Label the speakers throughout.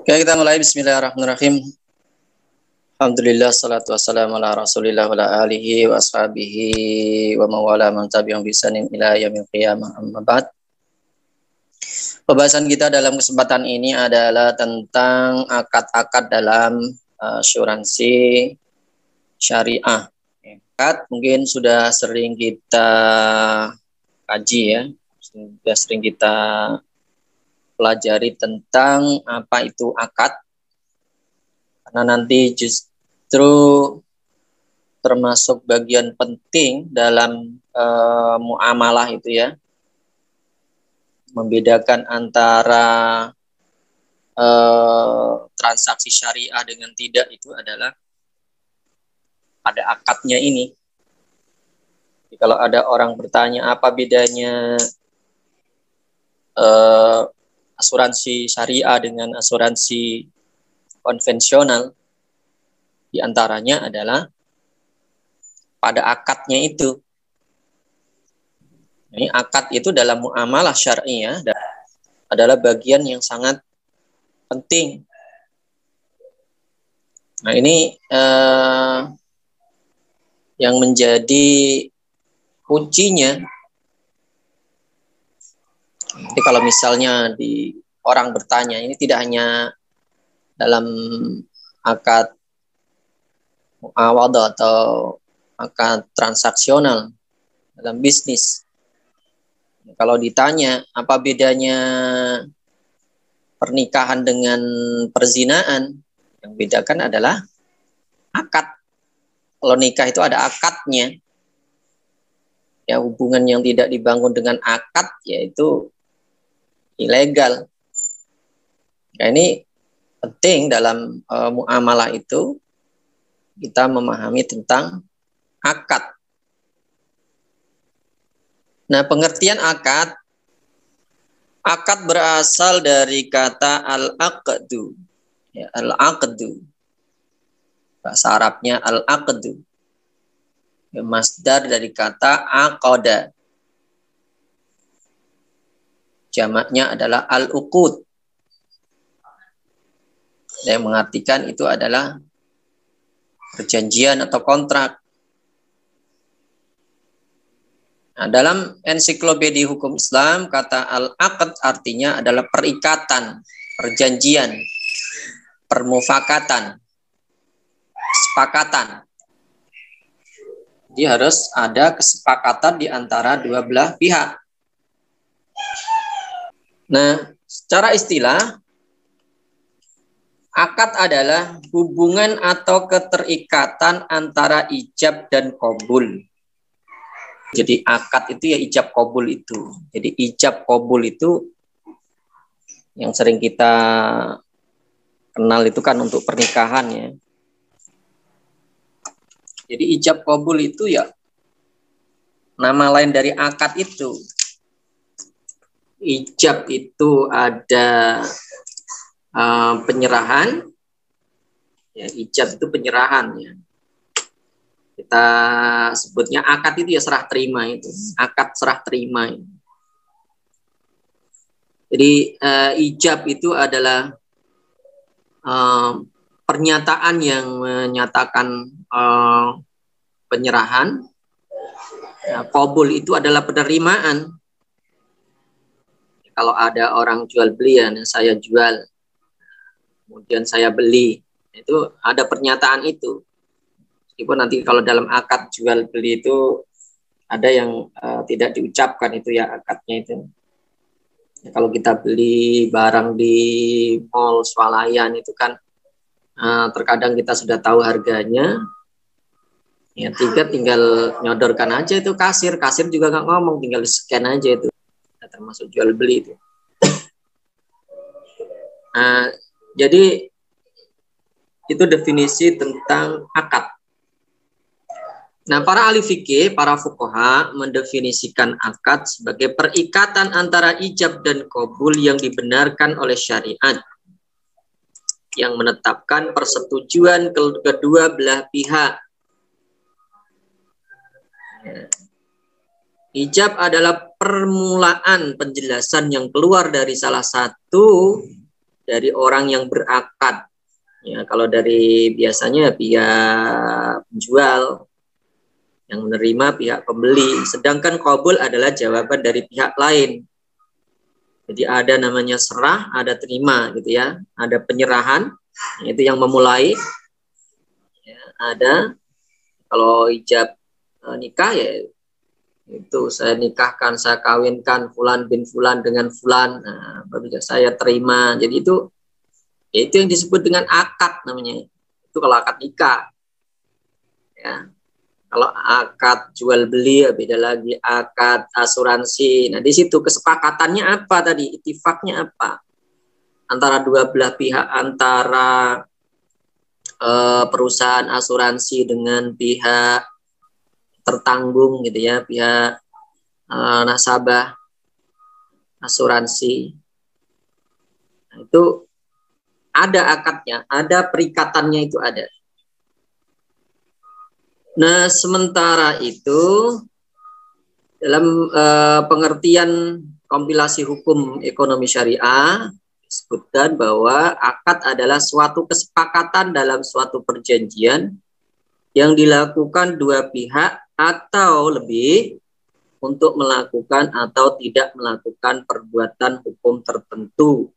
Speaker 1: Oke, kita mulai. Bismillahirrahmanirrahim. Alhamdulillah, salatu wassalamu ala rasulillah wa ala alihi wa ashabihi wa mawala man tabi'ahum bi ihsanin ila yaumil qiyamah, amma ba'd. Pembahasan kita dalam kesempatan ini adalah tentang akad-akad dalam asuransi syariah. Akad mungkin sudah sering kita kaji ya, sudah sering kita pelajari tentang apa itu akad. Karena nanti justru termasuk bagian penting dalam muamalah itu ya, membedakan antara transaksi syariah dengan tidak itu adalah pada akadnya ini. Jadi kalau ada orang bertanya apa bedanya asuransi syariah dengan asuransi konvensional, diantaranya adalah pada akadnya itu. Ini akad itu dalam muamalah syariah adalah bagian yang sangat penting. Nah ini yang menjadi kuncinya. Jadi kalau misalnya orang bertanya, ini tidak hanya dalam akad muawadah atau akad transaksional dalam bisnis. Kalau ditanya apa bedanya pernikahan dengan perzinaan, yang bedakan adalah akad. Kalau nikah itu ada akadnya. Ya, hubungan yang tidak dibangun dengan akad yaitu ilegal. Nah, ini penting dalam muamalah itu kita memahami tentang akad. Nah, pengertian akad berasal dari kata al-aqdu. Ya, al-aqdu. Bahasa Arabnya al-aqdu. Ya, masdar dari kata aqada. Jamaknya adalah al-uqud. Yang mengartikan itu adalah perjanjian atau kontrak. Nah, dalam ensiklopedia hukum Islam, kata al-aqd artinya adalah perikatan, perjanjian, permufakatan, kesepakatan. Jadi harus ada kesepakatan di antara dua belah pihak. Nah, secara istilah, akad adalah hubungan atau keterikatan antara ijab dan qabul. Jadi akad itu ya ijab qabul itu. Jadi ijab qabul itu yang sering kita kenal itu kan untuk pernikahan ya. Jadi ijab qabul itu ya nama lain dari akad itu. Ijab itu ada penyerahan, ya, ijab itu penyerahan ya. Kita sebutnya akad itu ya serah terima itu, akad serah terima. Jadi ijab itu adalah pernyataan yang menyatakan penyerahan. Qabul itu adalah penerimaan. Kalau ada orang jual beli ya, saya jual, kemudian saya beli, itu ada pernyataan itu. Meskipun nanti kalau dalam akad jual beli itu ada yang tidak diucapkan itu ya akadnya itu. Ya, kalau kita beli barang di mall swalayan itu kan terkadang kita sudah tahu harganya. Ya tinggal nyodorkan aja itu kasir juga nggak ngomong, tinggal scan aja itu. Termasuk jual beli itu. Jadi itu definisi tentang akad. Nah, para ahli fikih, para fuqaha mendefinisikan akad sebagai perikatan antara ijab dan qabul yang dibenarkan oleh syariat, yang menetapkan persetujuan kedua belah pihak. Ijab adalah permulaan penjelasan yang keluar dari salah satu dari orang yang berakad. Ya, kalau dari biasanya pihak penjual, yang menerima pihak pembeli, sedangkan qabul adalah jawaban dari pihak lain. Jadi ada namanya serah, ada terima gitu ya. Ada penyerahan, itu yang memulai. Ya, ada kalau ijab nikah ya itu saya nikahkan, saya kawinkan Fulan bin Fulan dengan Fulan. Nah, saya terima. Jadi itu ya itu yang disebut dengan akad namanya. Itu kalau akad nikah. Ya. Kalau akad jual beli ya beda lagi, akad asuransi. Nah, di situ kesepakatannya apa tadi? Ittifaknya apa? Antara dua belah pihak, antara perusahaan asuransi dengan pihak tertanggung gitu ya, pihak nasabah asuransi. Nah, itu ada akadnya, ada perikatannya, itu ada. Nah, sementara itu dalam pengertian kompilasi hukum ekonomi syariah disebutkan bahwa akad adalah suatu kesepakatan dalam suatu perjanjian yang dilakukan dua pihak atau lebih untuk melakukan atau tidak melakukan perbuatan hukum tertentu.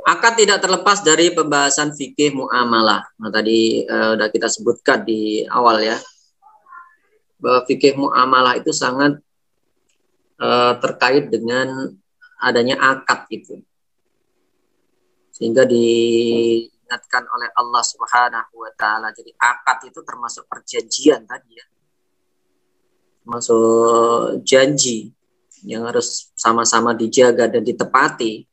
Speaker 1: Akad tidak terlepas dari pembahasan fikih muamalah. Nah, tadi sudah kita sebutkan di awal ya, bahwa fikih muamalah itu sangat terkait dengan adanya akad itu. Sehingga diingatkan oleh Allah Subhanahu wa taala. Jadi akad itu termasuk perjanjian tadi ya. Termasuk janji yang harus sama-sama dijaga dan ditepati.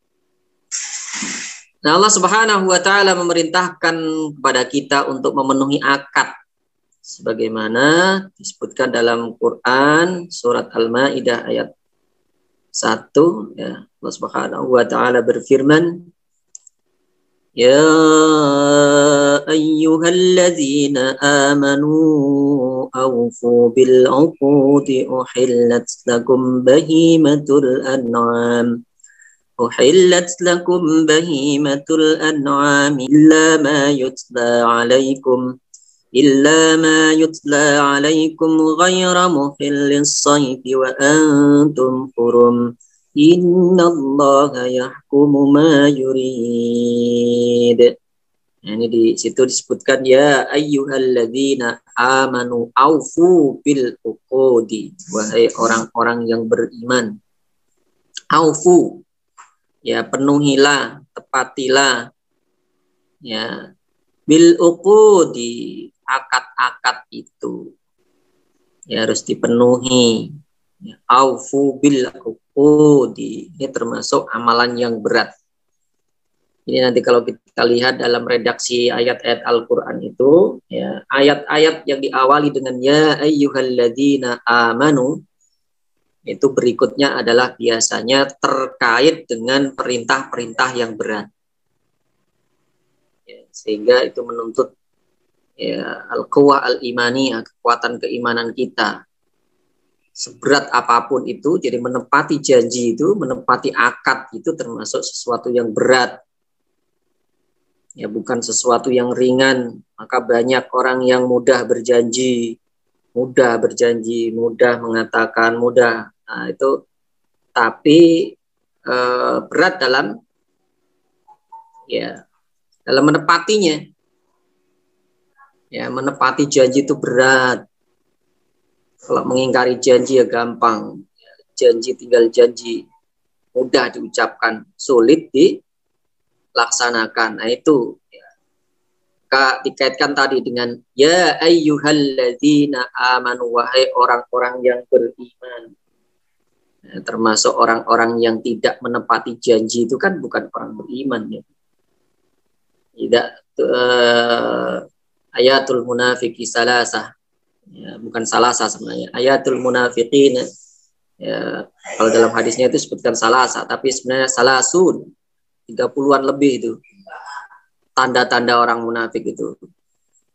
Speaker 1: Nah, Allah Subhanahu wa taala memerintahkan kepada kita untuk memenuhi akad sebagaimana disebutkan dalam Quran surat Al-Maidah ayat 1 ya. Allah Subhanahu wa taala berfirman, ya ayyuhalladzina amanu awfu bil 'uqudi uhillat lakum bahimatul an'am أحلت لكم بهيمة الأنعام إلا ما يتلى عليكم غير محل الصيد وأنتم حرم إن الله يحكم ما يريد. Ini di situ disebutkan ya ayyuhalladzina amanu aufu bil uqudi, wahai orang-orang yang beriman, aufu ya penuhilah, tepatilah ya bil uqudi, akad-akad itu ya harus dipenuhi. Ya, aufu bil uqudi, ini termasuk amalan yang berat. Ini nanti kalau kita lihat dalam redaksi ayat-ayat Al-Qur'an itu ya, ayat-ayat yang diawali dengan ya ayyuhalladzina amanu itu berikutnya adalah biasanya terkait dengan perintah-perintah yang berat. Ya, sehingga itu menuntut ya, al-quwah al-imaniyah, kekuatan keimanan kita. Seberat apapun itu, jadi menepati janji itu, menepati akad itu termasuk sesuatu yang berat. Ya, bukan sesuatu yang ringan. Maka banyak orang yang mudah berjanji, mudah mengatakan, mudah. Nah, itu tapi berat dalam menepatinya. Ya, menepati janji itu berat. Kalau mengingkari janji ya gampang. Janji tinggal janji, mudah diucapkan, sulit dilaksanakan. Nah, itu ya. Dikaitkan tadi dengan ya ayyuhalladzina amanu, wahai orang-orang yang beriman. Termasuk orang-orang yang tidak menepati janji itu kan bukan orang beriman ya. Tidak ayatul munafiqi salasah ya, bukan salasah sebenarnya, ayatul munafiqin ya, kalau dalam hadisnya itu sebutkan salasah tapi sebenarnya salasun, 30-an lebih itu tanda-tanda orang munafik itu.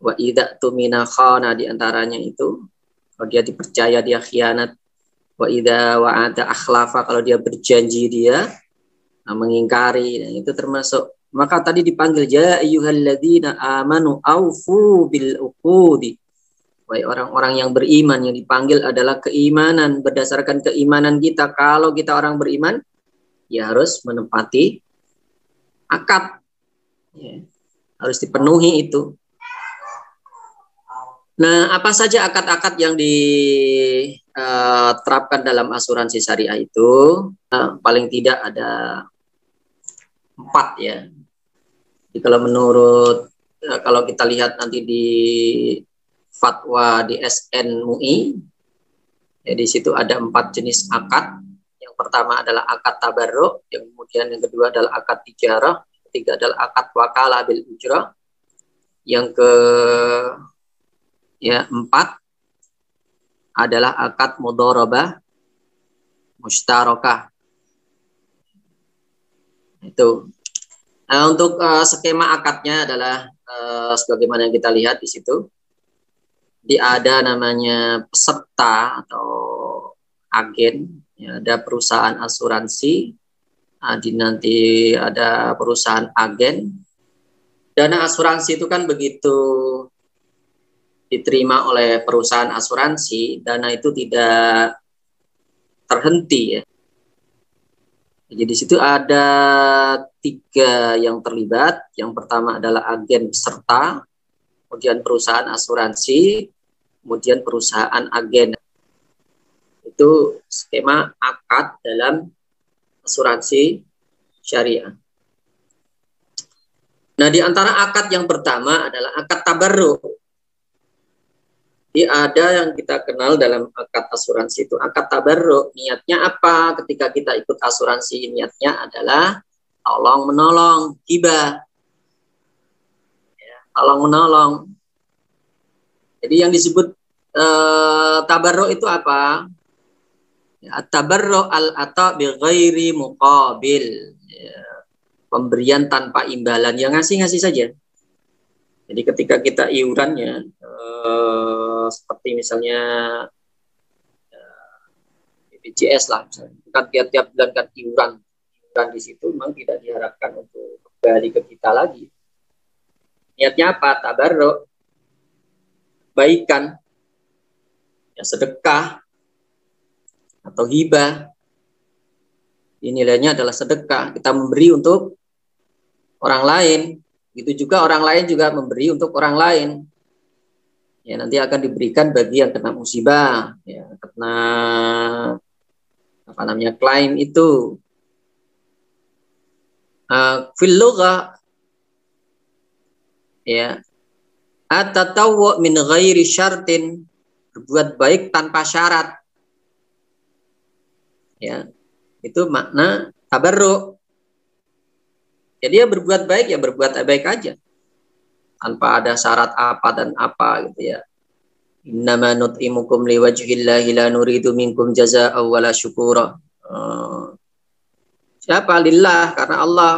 Speaker 1: Wa idza tumina khana, diantaranya itu kalau dia dipercaya dia khianat. Wa idza wa'ada akhlafa, kalau dia berjanji dia mengingkari. Nah, itu termasuk Maka tadi dipanggil ya ayyuhalladzina amanu aufu bil uqudi. Wahai orang-orang yang beriman, yang dipanggil adalah keimanan. Berdasarkan keimanan kita, kalau kita orang beriman, ya harus menepati akad. Ya, harus dipenuhi itu. Nah, apa saja akad-akad yang diterapkan dalam asuransi syariah itu? Paling tidak ada 4 ya. Jadi kalau menurut, kalau kita lihat nanti di fatwa di SN MUI, ya di situ ada 4 jenis akad. Yang pertama adalah akad tabarruk, yang kemudian yang kedua adalah akad tijarah, ketiga adalah akad wakalah bil ujrah, yang keempat adalah akad mudharabah mustarakah. Itu. Nah, untuk skema akadnya adalah sebagaimana yang kita lihat di situ. Ada namanya peserta atau agen, ya, ada perusahaan asuransi, nanti ada perusahaan agen. Dana asuransi itu kan begitu diterima oleh perusahaan asuransi, dana itu tidak terhenti ya. Jadi di situ ada 3 yang terlibat. Yang pertama adalah agen peserta, kemudian perusahaan asuransi, kemudian perusahaan agen. Itu skema akad dalam asuransi syariah. Nah, di antara akad yang pertama adalah akad tabarruk. Jadi ada yang kita kenal dalam akad asuransi itu akad tabarruk. Niatnya apa? Ketika kita ikut asuransi, niatnya adalah tolong menolong, hibah. Ya, tolong menolong. Jadi yang disebut tabarruk itu apa? Ya, tabarruk al-ata bi ghairi muqabil. Ya, pemberian tanpa imbalan, yang ngasih-ngasih saja. Jadi ketika kita iurannya seperti misalnya BPJS lah, misalnya. Kan tiap-tiap bulan kan iuran di situ memang tidak diharapkan untuk kembali ke kita lagi. Niatnya apa? Tabarruk, baikan, ya, sedekah atau hibah. Ini nilainya adalah sedekah. Kita memberi untuk orang lain. Itu juga orang lain juga memberi untuk orang lain. Ya, nanti akan diberikan bagi yang kena musibah, ya, kena apa namanya klaim itu. Fil lughah, ya, at-tatawwu min ghairi syartin, berbuat baik tanpa syarat. Ya, itu makna tabarruk. Jadi ya berbuat baik, ya berbuat baik aja, tanpa ada syarat apa dan apa gitu ya. Innama nut'imukum liwajhillahi la nuridu minkum jazaa'an wala syukura. Siapa? Lillah, karena Allah.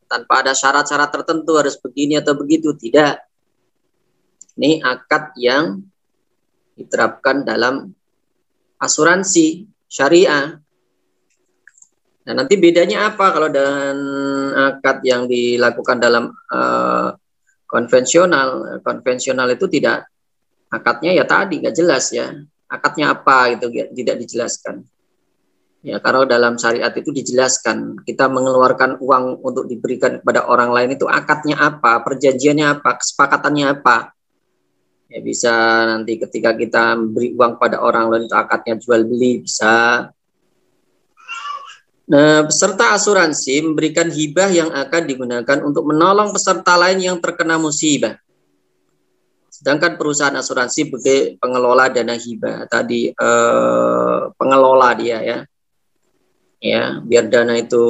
Speaker 1: Tanpa ada syarat-syarat tertentu harus begini atau begitu, tidak. Ini akad yang diterapkan dalam asuransi syariah. Nah, nanti bedanya apa kalau dengan akad yang dilakukan dalam konvensional? Konvensional itu tidak, akadnya ya tadi nggak jelas ya. Akadnya apa gitu, tidak dijelaskan. Ya, kalau dalam syariat itu dijelaskan, kita mengeluarkan uang untuk diberikan kepada orang lain itu akadnya apa, perjanjiannya apa, kesepakatannya apa. Ya, bisa nanti ketika kita beri uang pada orang lain itu akadnya jual beli, bisa. Nah, peserta asuransi memberikan hibah yang akan digunakan untuk menolong peserta lain yang terkena musibah. Sedangkan perusahaan asuransi sebagai pengelola dana hibah. Tadi pengelola dia ya. Ya, biar dana itu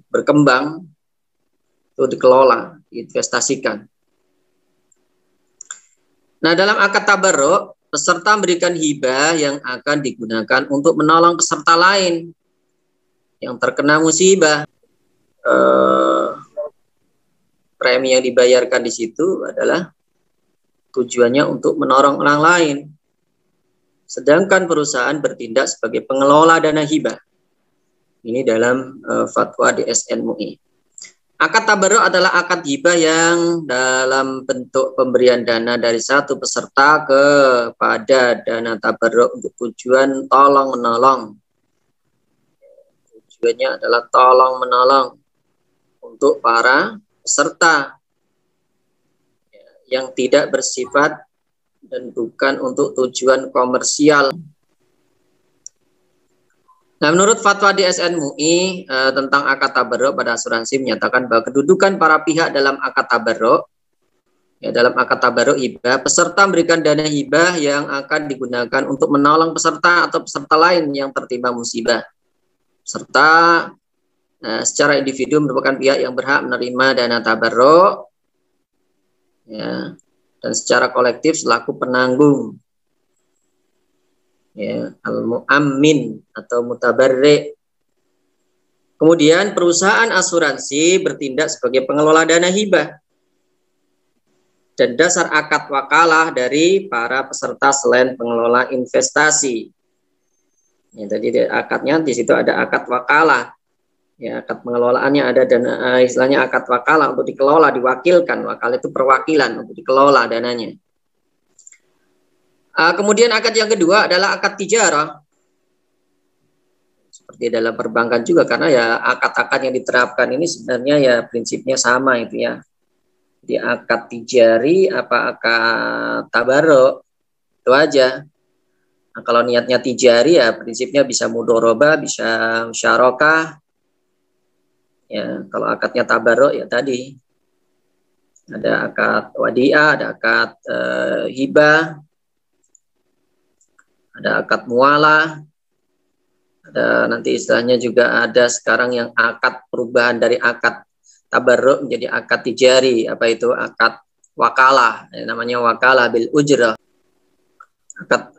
Speaker 1: berkembang, itu dikelola, diinvestasikan. Nah, dalam akad tabarruk, peserta memberikan hibah yang akan digunakan untuk menolong peserta lain yang terkena musibah. Premi yang dibayarkan di situ adalah tujuannya untuk menolong orang lain. Sedangkan perusahaan bertindak sebagai pengelola dana hibah. Ini dalam fatwa DSN MUI. Akad tabarruk adalah akad hibah yang dalam bentuk pemberian dana dari satu peserta kepada dana tabarruk untuk tujuan tolong menolong. Tujuannya adalah tolong menolong untuk para peserta yang tidak bersifat dan bukan untuk tujuan komersial. Nah, menurut fatwa DSN MUI tentang akad tabarruk pada asuransi menyatakan bahwa kedudukan para pihak dalam akad tabarruk, dalam akad tabarruk hibah, peserta memberikan dana hibah yang akan digunakan untuk menolong peserta atau peserta lain yang tertimpa musibah. Peserta secara individu merupakan pihak yang berhak menerima dana tabarruk, ya, dan secara kolektif selaku penanggung. Ya, al-mu'ammin atau mutabarri. Kemudian perusahaan asuransi bertindak sebagai pengelola dana hibah dan dasar akad wakalah dari para peserta selain pengelola investasi. Ya, tadi akadnya di situ ada akad wakalah. Ya, akad pengelolaannya ada dana, istilahnya akad wakalah untuk dikelola, diwakilkan. Wakal itu perwakilan untuk dikelola dananya. Kemudian akad yang kedua adalah akad tijarah. Seperti dalam perbankan juga, karena ya akad-akad yang diterapkan ini sebenarnya ya prinsipnya sama itu ya. Jadi akad tijari apa akad tabarruk itu aja. Nah, kalau niatnya tijari ya prinsipnya bisa mudharabah, bisa musyarakah. Ya, kalau akadnya tabarruk ya tadi ada akad wadiah, ada akad hibah, ada akad mualah, ada nanti istilahnya juga ada sekarang yang akad perubahan dari akad tabarruk menjadi akad tijari, apa itu akad wakalah, namanya wakalah bil ujrah. Akad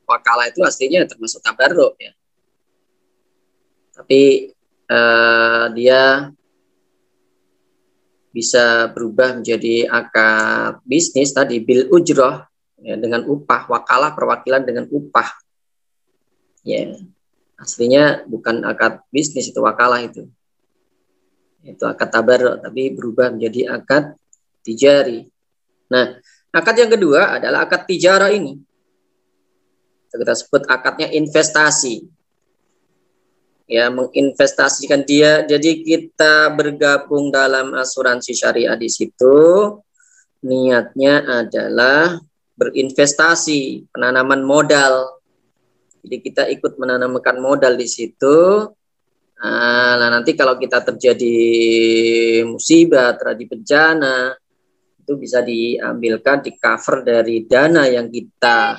Speaker 1: wakalah itu aslinya termasuk tabarruk ya, tapi dia bisa berubah menjadi akad bisnis tadi bil ujrah. Ya, dengan upah, wakalah perwakilan dengan upah. Ya, aslinya bukan akad bisnis itu wakalah itu. Itu akad tabarruk tapi berubah menjadi akad tijari. Nah, akad yang kedua adalah akad tijarah ini. Kita sebut akadnya investasi. Ya, menginvestasikan dia. Jadi kita bergabung dalam asuransi syariah di situ. Niatnya adalah berinvestasi, penanaman modal. Jadi kita ikut menanamkan modal di situ. Nah, nanti kalau kita terjadi musibah, terjadi bencana, itu bisa diambilkan, di cover dari dana yang kita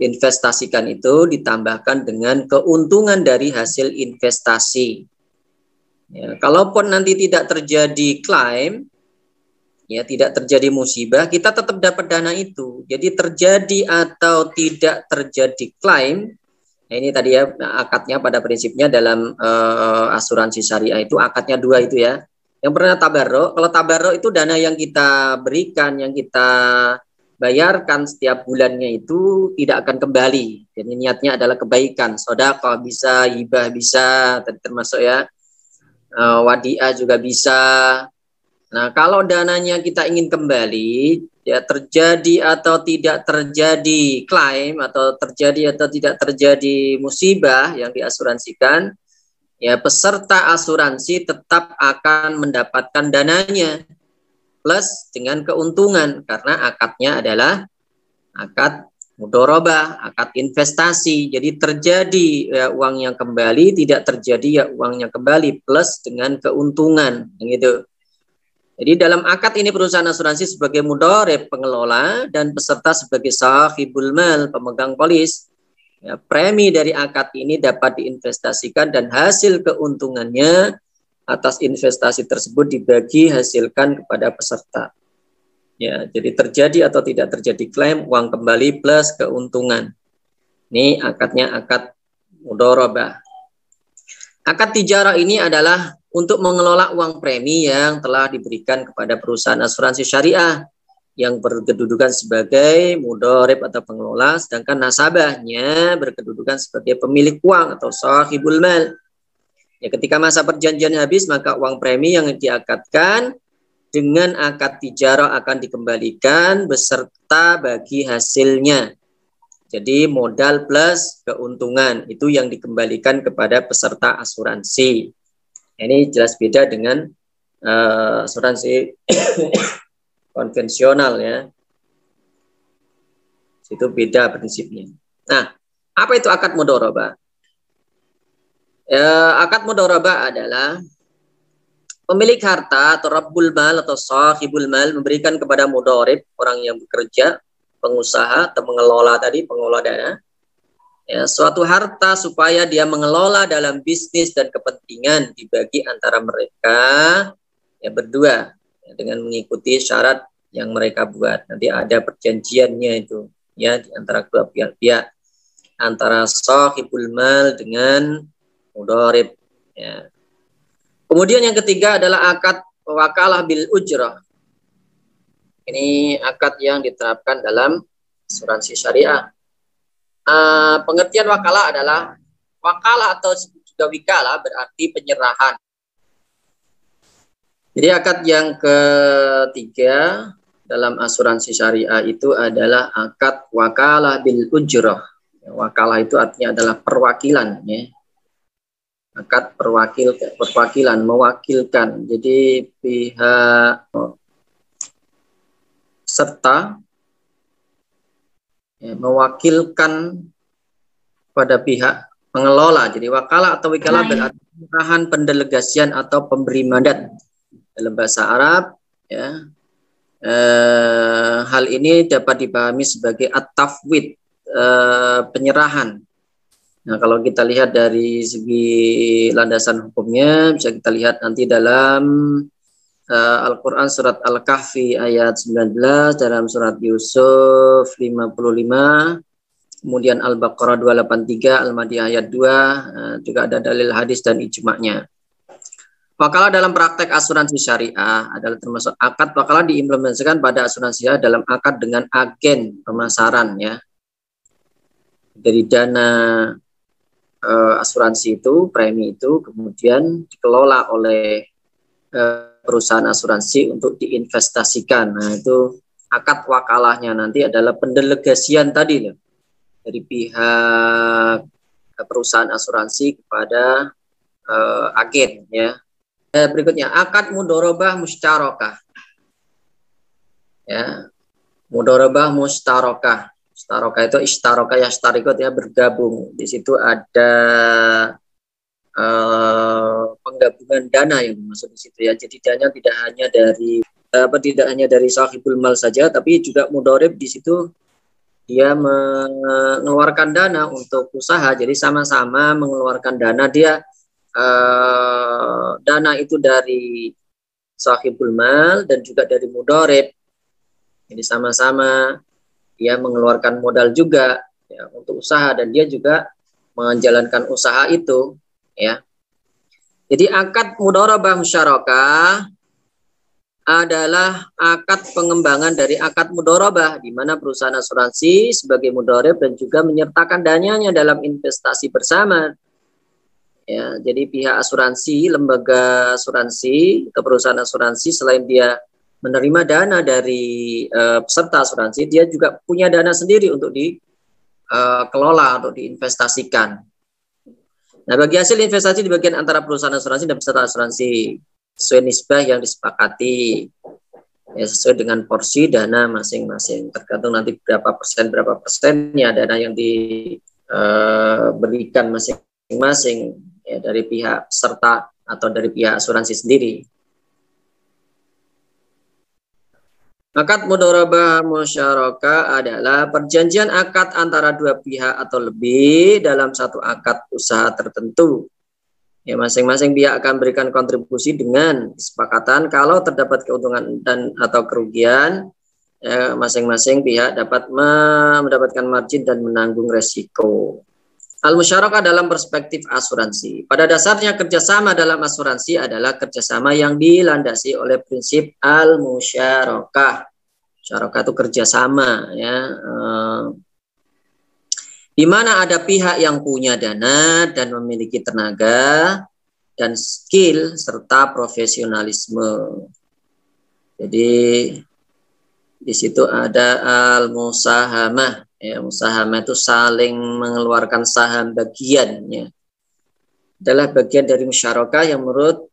Speaker 1: investasikan itu, ditambahkan dengan keuntungan dari hasil investasi. Ya, kalaupun nanti tidak terjadi klaim, ya tidak terjadi musibah, kita tetap dapat dana itu. Jadi terjadi atau tidak terjadi klaim, nah ini tadi ya akadnya pada prinsipnya dalam asuransi syariah itu akadnya dua itu ya. Yang pernah tabarruk, kalau tabarruk itu dana yang kita berikan, yang kita bayarkan setiap bulannya itu tidak akan kembali. Jadi niatnya adalah kebaikan, sedekah bisa, hibah bisa, termasuk ya wadiah juga bisa. Nah, kalau dananya kita ingin kembali, ya terjadi atau tidak terjadi klaim, atau terjadi atau tidak terjadi musibah yang diasuransikan, ya peserta asuransi tetap akan mendapatkan dananya plus dengan keuntungan, karena akadnya adalah akad mudharabah, akad investasi. Jadi terjadi ya uangnya kembali, tidak terjadi ya uangnya kembali plus dengan keuntungan, gitu. Jadi dalam akad ini perusahaan asuransi sebagai mudharib pengelola dan peserta sebagai sahibul mal pemegang polis. Ya, premi dari akad ini dapat diinvestasikan dan hasil keuntungannya atas investasi tersebut dibagi hasilkan kepada peserta. Ya, jadi terjadi atau tidak terjadi klaim, uang kembali plus keuntungan. Ini akadnya akad mudharabah. Akad tijarah ini adalah untuk mengelola uang premi yang telah diberikan kepada perusahaan asuransi syariah yang berkedudukan sebagai mudharib atau pengelola, sedangkan nasabahnya berkedudukan sebagai pemilik uang atau sahibul mal. Ya, ketika masa perjanjian habis, maka uang premi yang diakadkan dengan akad tijarah akan dikembalikan beserta bagi hasilnya. Jadi modal plus keuntungan itu yang dikembalikan kepada peserta asuransi. Ini jelas beda dengan asuransi konvensional ya. Itu beda prinsipnya. Nah, apa itu akad mudharabah? Akad mudharabah adalah pemilik harta atau rabbul mal atau sahibul mal memberikan kepada mudharib, orang yang bekerja, pengusaha atau mengelola tadi, pengelola dana, ya, suatu harta supaya dia mengelola dalam bisnis dan kepentingan dibagi antara mereka ya berdua ya, dengan mengikuti syarat yang mereka buat. Nanti ada perjanjiannya itu ya di antara kedua pihak, antara sahibul mal dengan mudharib ya. Kemudian yang ketiga adalah akad wakalah bil ujrah. Ini akad yang diterapkan dalam asuransi syariah. Pengertian wakalah adalah wakalah atau juga wikalah berarti penyerahan. Jadi akad yang ketiga dalam asuransi syariah itu adalah akad wakalah bil ujrah. Wakalah itu artinya adalah perwakilan ya. Akad perwakilan, mewakilkan. Jadi pihak serta ya, mewakilkan pada pihak pengelola. Jadi wakalah atau wikalah berarti penyerahan, pendelegasian atau pemberi mandat dalam bahasa Arab ya. Hal ini dapat dipahami sebagai at-tafwid, penyerahan. Nah, kalau kita lihat dari segi landasan hukumnya, bisa kita lihat nanti dalam Al-Quran surat Al-Kahfi ayat 19, dalam surat Yusuf 55, kemudian Al-Baqarah 283, Al-Madiyah ayat 2, juga ada dalil hadis dan ijma'nya. Wakalah dalam praktek asuransi syariah adalah termasuk akad wakalah diimplementasikan pada asuransi syariah dalam akad dengan agen pemasaran ya. Dari dana asuransi itu, premi itu kemudian dikelola oleh perusahaan asuransi untuk diinvestasikan. Nah, itu akad wakalahnya nanti adalah pendelegasian tadi loh, dari pihak perusahaan asuransi kepada agen ya. Berikutnya akad mudharabah musyarakah. Ya. Mudharabah musyarakah. Musyarakah itu istaraka yastarikut ya, bergabung. Di situ ada penggabungan dana yang dimaksud di situ ya. Jadi dana tidak hanya dari sahibul mal saja, tapi juga mudharib di situ dia mengeluarkan dana untuk usaha. Jadi sama-sama mengeluarkan dana, dia dana itu dari sahibul mal dan juga dari mudharib. Jadi sama-sama dia mengeluarkan modal juga ya, untuk usaha, dan dia juga menjalankan usaha itu ya. Jadi akad mudharabah musyarakah adalah akad pengembangan dari akad mudharabah, di mana perusahaan asuransi sebagai mudharib dan juga menyertakan dananya dalam investasi bersama. Ya, jadi pihak asuransi, lembaga asuransi atau perusahaan asuransi, selain dia menerima dana dari peserta asuransi, dia juga punya dana sendiri untuk dikelola, untuk diinvestasikan. Nah, bagi hasil investasi dibagian antara perusahaan asuransi dan peserta asuransi sesuai nisbah yang disepakati, ya, sesuai dengan porsi dana masing-masing. Tergantung nanti berapa persennya dana yang diberikan masing-masing ya, dari pihak peserta atau dari pihak asuransi sendiri. Akad mudharabah musyarakah adalah perjanjian akad antara dua pihak atau lebih dalam satu akad usaha tertentu. Ya, masing-masing pihak akan berikan kontribusi dengan kesepakatan kalau terdapat keuntungan dan atau kerugian, ya, masing-masing pihak dapat mendapatkan margin dan menanggung resiko. Al-musyarakah dalam perspektif asuransi. Pada dasarnya kerjasama dalam asuransi adalah kerjasama yang dilandasi oleh prinsip al-musyarakah. Musyarakah itu kerjasama, ya. Di mana ada pihak yang punya dana dan memiliki tenaga dan skill serta profesionalisme. Jadi di situ ada al-musahamah. Ya, musahamah itu saling mengeluarkan saham bagiannya. Adalah bagian dari musyarakah yang menurut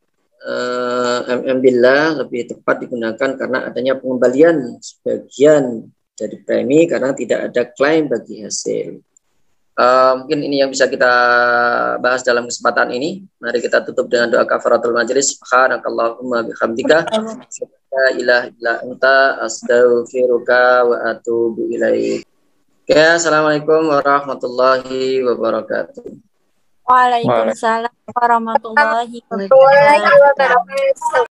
Speaker 1: Billah lebih tepat digunakan karena adanya pengembalian sebagian dari premi karena tidak ada klaim bagi hasil. Mungkin ini yang bisa kita bahas dalam kesempatan ini. Mari kita tutup dengan doa kafaratul majelis. Subhanakallahumma bihamdika la ilaha illa anta astaghfiruka wa atubu ilaik. Ya, assalamualaikum warahmatullahi wabarakatuh.
Speaker 2: Waalaikumsalam warahmatullahi wabarakatuh.